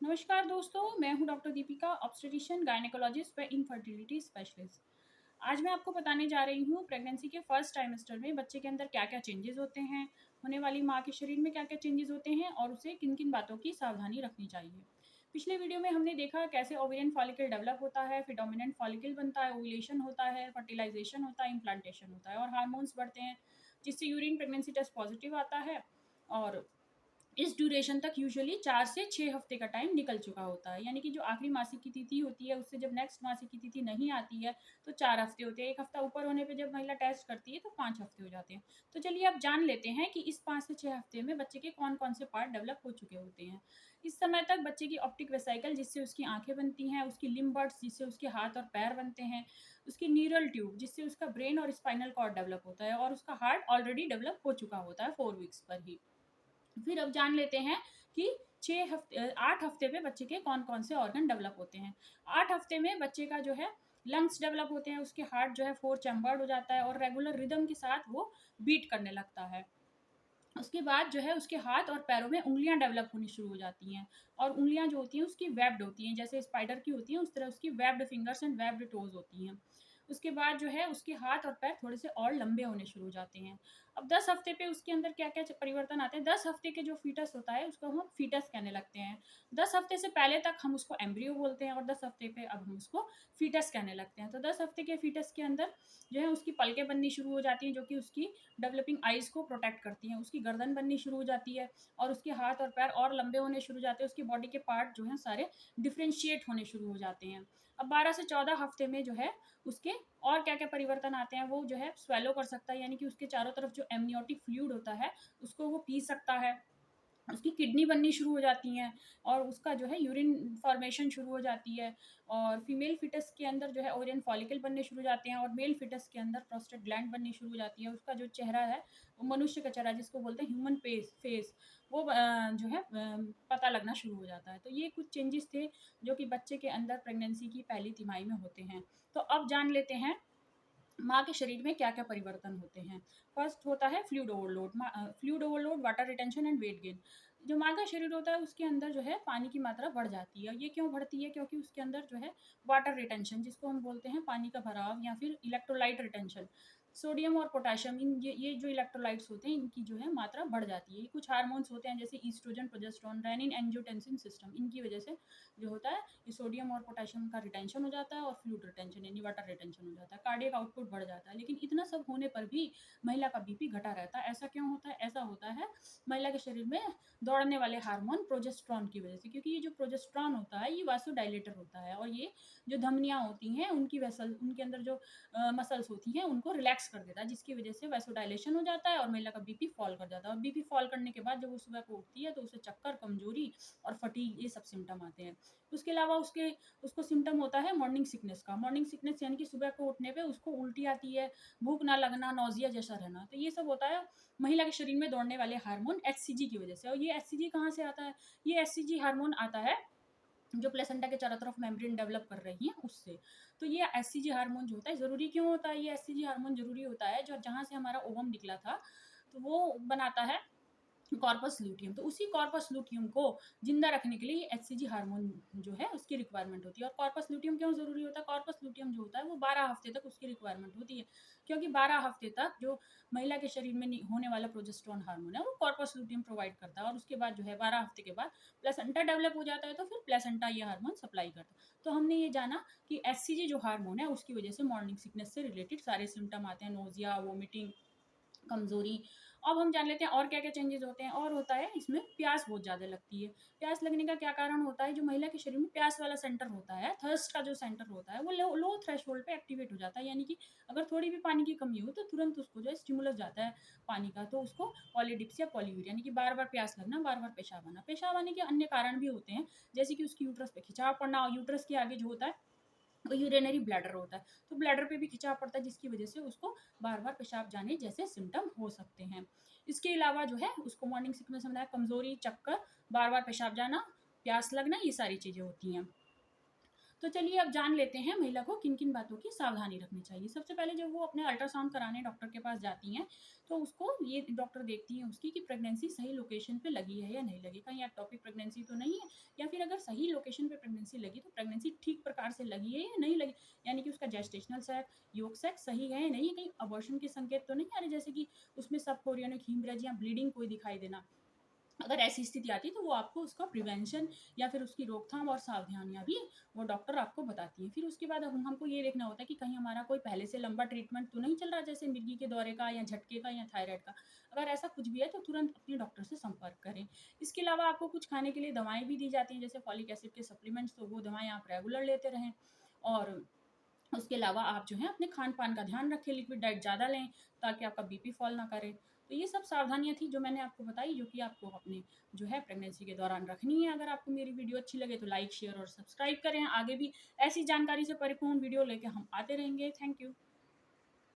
नमस्कार दोस्तों, मैं हूं डॉक्टर दीपिका, ऑब्स्टेट्रिशियन, गायनेकोलॉजिस्ट व इनफर्टिलिटी स्पेशलिस्ट। आज मैं आपको बताने जा रही हूं प्रेगनेंसी के फर्स्ट ट्राइमेस्टर में बच्चे के अंदर क्या-क्या चेंजेस होते हैं, होने वाली माँ के शरीर में क्या-क्या चेंजेस होते हैं और उसे किन-किन बातों की सावधानी रखनी चाहिए। पिछले वीडियो में हमने देखा कैसे ओवेरियन फॉलिकल डेवलप होता है, फिर डोमिनेंट फॉलिकल बनता है, ओव्यूलेशन होता है, फर्टिलाइजेशन होता है, इम्प्लांटेशन होता है और हार्मोन्स बढ़ते हैं, जिससे यूरिन प्रेगनेंसी टेस्ट पॉजिटिव आता है। और इस ड्यूरेशन तक यूजुअली 4 से 6 हफ्ते का टाइम निकल चुका होता है, यानी कि जो आखिरी मासिक की तिथि होती है उससे जब नेक्स्ट मासिक की तिथि नहीं आती है तो 4 हफ्ते होते हैं। 1 हफ्ता ऊपर होने पे जब महिला टेस्ट करती है तो 5 हफ्ते हो जाते हैं। तो चलिए अब जान लेते हैं कि इस 5 से 6 हफ्ते में बच्चे के कौन-कौन से पार्ट डेवलप हो चुके होते हैं। इस समय तक बच्चे की ऑप्टिक वेसिकल जिससे उसकी आँखें बनती हैं, उसकी लिम्ब बड्स जिससे उसके हाथ और पैर बनते हैं, उसकी न्यूरल ट्यूब जिससे उसका ब्रेन और स्पाइनल कॉर्ड डेवलप होता है और उसका हार्ट ऑलरेडी डेवलप हो चुका होता है 4 वीक्स पर ही। फिर अब जान लेते हैं कि 8 हफ्ते पे बच्चे के कौन-कौन से ऑर्गन डेवलप होते हैं। 8 हफ्ते में बच्चे का जो है लंग्स डेवलप होते हैं, उसके हार्ट जो है 4 चैम्बर्ड हो जाता है और रेगुलर रिदम के साथ वो बीट करने लगता है। उसके बाद जो है उसके हाथ और पैरों में उँगलियाँ डेवलप होनी शुरू हो जाती हैं और उँगलियाँ जो होती हैं उसकी वेब्ड होती हैं, जैसे स्पाइडर की होती हैं उस तरह उसकी webbed fingers and webbed toes होती हैं। उसके बाद जो है उसके हाथ और पैर थोड़े से और लंबे होने शुरू हो जाते हैं। अब 10 हफ्ते पे उसके अंदर क्या-क्या च परिवर्तन आते हैं, 10 हफ्ते के जो फ़ीटस होता है उसको हम फ़ीटस कहने लगते हैं। 10 हफ्ते से पहले तक हम उसको एम्ब्रियो बोलते हैं और 10 हफ्ते पे अब हम उसको फ़ीटस कहने लगते हैं। तो 10 हफ्ते के फ़ीटस के अंदर जो है उसकी पलकें बननी शुरू हो जाती हैं, जो कि उसकी डेवलपिंग आइज़ को प्रोटेक्ट करती हैं। उसकी गर्दन बननी शुरू हो जाती है और उसके हाथ और पैर और लंबे होने शुरू हो जाते हैं। उसकी बॉडी के पार्ट जो हैं सारे डिफरेंशिएट होने शुरू हो जाते हैं। अब 12 से 14 हफ्ते में जो है उसके और क्या-क्या परिवर्तन आते हैं, वो जो है स्वैलो कर सकता है, यानी कि उसके चारों तरफ जो एमनियोटिक फ्लूइड होता है उसको वो पी सकता है। उसकी किडनी बननी शुरू हो जाती हैं और उसका जो है यूरिन फॉर्मेशन शुरू हो जाती है और फीमेल फिटस के अंदर जो है ओवेरियन फॉलिकल बनने शुरू हो जाते हैं और मेल फिटस के अंदर प्रोस्टेट ग्लैंड बननी शुरू हो जाती है। उसका जो चेहरा है वो मनुष्य का चेहरा जिसको बोलते हैं ह्यूमन फेस वो जो है पता लगना शुरू हो जाता है। तो ये कुछ चेंजेस थे जो कि बच्चे के अंदर प्रेगनेंसी की पहली तिमाही में होते हैं। तो अब जान लेते हैं माँ के शरीर में क्या-क्या परिवर्तन होते हैं। फर्स्ट होता है fluid overload, fluid overload, water retention and weight gain. जो माँ का शरीर होता है उसके अंदर जो है पानी की मात्रा बढ़ जाती है। ये क्यों बढ़ती है? क्योंकि उसके अंदर जो है वाटर रिटेंशन जिसको हम बोलते हैं पानी का भराव या फिर इलेक्ट्रोलाइट रिटेंशन, सोडियम और पोटेशियम इन ये जो इलेक्ट्रोलाइट्स होते हैं इनकी जो है मात्रा बढ़ जाती है। ये कुछ हार्मोन्स होते हैं जैसे oestrogen, progesterone, renin, angiotensin system, इनकी वजह से जो होता है ये सोडियम और पोटेशियम का रिटेंशन हो जाता है और फ्लूइड रिटेंशन यानी वाटर रिटेंशन हो जाता है, कार्डियक आउटपुट बढ़ जाता है। लेकिन इतना सब होने पर भी महिला का बीपी घटा रहता है। ऐसा क्यों होता है? ऐसा होता है महिला के शरीर में दौड़ने वाले हार्मोन प्रोजेस्टेरोन की वजह से, क्योंकि ये जो प्रोजेस्टेरोन होता है ये वासोडाइलेटर होता है और ये जो धमनियाँ होती हैं उनकी वेसल उनके अंदर जो मसल्स होती हैं उनको रिलैक्स कर देता है, जिसकी वजह से वासोडाइलेशन हो जाता है और महिला का बीपी फॉल कर जाता है और बीपी फॉल करने के बाद जब वो सुबह को उठती है तो उसे चक्कर, कमजोरी और फटीग ये सब सिम्टम आते हैं। उसके अलावा उसको सिम्पटम होता है मॉर्निंग सिकनेस का। मॉर्निंग सिकनेस यानी कि सुबह को उठने पे उसको उल्टी आती है, भूख ना लगना, नौजिया जैसा रहना। तो ये सब होता है महिला के शरीर में दौड़ने वाले हार्मोन एचसीजी की वजह से। और ये एचसीजी कहाँ से आता है? ये एचसीजी हार्मोन आता है जो प्लेसेंटा के चारों तरफ मेम्ब्रेन डेवलप कर रही है उससे। तो ये एचसीजी हार्मोन जो होता है ज़रूरी क्यों होता है? ये एचसीजी हार्मोन ज़रूरी होता है जो जहाँ से हमारा ओवम निकला था, तो वो बनाता है कॉर्पस लूटियम। तो उसी कॉर्पस लूटियम को जिंदा रखने के लिए एचसीजी हार्मोन जो है उसकी रिक्वायरमेंट होती है। और कॉर्पस लूटियम क्यों ज़रूरी होता है? कॉर्पस लूटियम जो होता है वो 12 हफ्ते तक उसकी रिक्वायरमेंट होती है, क्योंकि 12 हफ्ते तक जो महिला के शरीर में होने वाला प्रोजेस्टेरोन हार्मोन है वो कॉर्पस लूटियम प्रोवाइड करता है और उसके बाद जो है 12 हफ्ते के बाद प्लेसेंटा डेवलप हो जाता है तो फिर प्लेसेंटा ये हार्मोन सप्लाई करता है। तो हमने ये जाना कि एचसीजी जो हार्मोन है उसकी वजह से मॉर्निंग सिकनेस से रिलेटेड सारे सिम्टम आते हैं, नोजिया, वोमिटिंग, कमज़ोरी। अब हम जान लेते हैं और क्या-क्या चेंजेज़ होते हैं। और होता है इसमें प्यास बहुत ज़्यादा लगती है। प्यास लगने का क्या कारण होता है? जो महिला के शरीर में प्यास वाला सेंटर होता है, थर्स्ट का जो सेंटर होता है वो लो लो थ्रेशोल्ड पे एक्टिवेट हो जाता है, यानी कि अगर थोड़ी भी पानी की कमी हो तो तुरंत उसको जो है स्टिमुलस जाता है पानी का, तो उसको पॉलीडिप्स या पॉलीयूरिया यानी कि बार-बार प्यास लगना, बार-बार पेशाब आना। पेशाब आने के अन्य कारण भी होते हैं, जैसे कि उसकी यूट्रस पे खिंचाव पड़ना और यूट्रस के आगे जो होता है वो यूरिनरी ब्लैडर होता है, तो ब्लैडर पे भी खिंचाव पड़ता है जिसकी वजह से उसको बार-बार पेशाब जाने जैसे सिम्पटम हो सकते हैं। इसके अलावा जो है उसको मॉर्निंग सिकनेस में कमज़ोरी, चक्कर, बार-बार पेशाब जाना, प्यास लगना, ये सारी चीज़ें होती हैं। तो चलिए अब जान लेते हैं महिला को किन किन बातों की सावधानी रखनी चाहिए। सबसे पहले जब वो अपने अल्ट्रासाउंड कराने डॉक्टर के पास जाती हैं, तो उसको ये डॉक्टर देखती हैं उसकी कि प्रेगनेंसी सही लोकेशन पे लगी है या नहीं लगी, कहीं एक्टोपिक प्रेगनेंसी तो नहीं है, या फिर अगर सही लोकेशन पे प्रेगनेंसी लगी तो प्रेगनेंसी ठीक प्रकार से लगी है या नहीं लगी, यानी कि उसका जेस्टेशनल सैक योग सैक सही है या नहीं, कहीं अबॉर्शन के संकेत तो नहीं आ रहे, जैसे कि उसमें सब कोरियनिक हीमरेज या ब्लीडिंग कोई दिखाई देना। अगर ऐसी स्थिति आती है तो वो आपको उसका प्रिवेंशन या फिर उसकी रोकथाम और सावधानियां भी वो डॉक्टर आपको बताती हैं। फिर उसके बाद हमको ये देखना होता है कि कहीं हमारा कोई पहले से लंबा ट्रीटमेंट तो नहीं चल रहा, जैसे मिर्गी के दौरे का या झटके का या थायराइड का। अगर ऐसा कुछ भी है तो तुरंत अपने डॉक्टर से संपर्क करें। इसके अलावा आपको कुछ खाने के लिए दवाएं भी दी जाती हैं, जैसे फॉलिक एसिड के सप्लीमेंट्स, तो वो दवाएं आप रेगुलर लेते रहें। और उसके अलावा आप जो है अपने खान-पान का ध्यान रखें, लिक्विड डाइट ज़्यादा लें ताकि आपका बीपी फ़ॉल ना करे। तो ये सब सावधानियाँ थी जो मैंने आपको बताई, जो कि आपको अपने जो है प्रेगनेंसी के दौरान रखनी है। अगर आपको मेरी वीडियो अच्छी लगे तो लाइक, शेयर और सब्सक्राइब करें। आगे भी ऐसी जानकारी से परिपूर्ण वीडियो लेके हम आते रहेंगे। Thank you.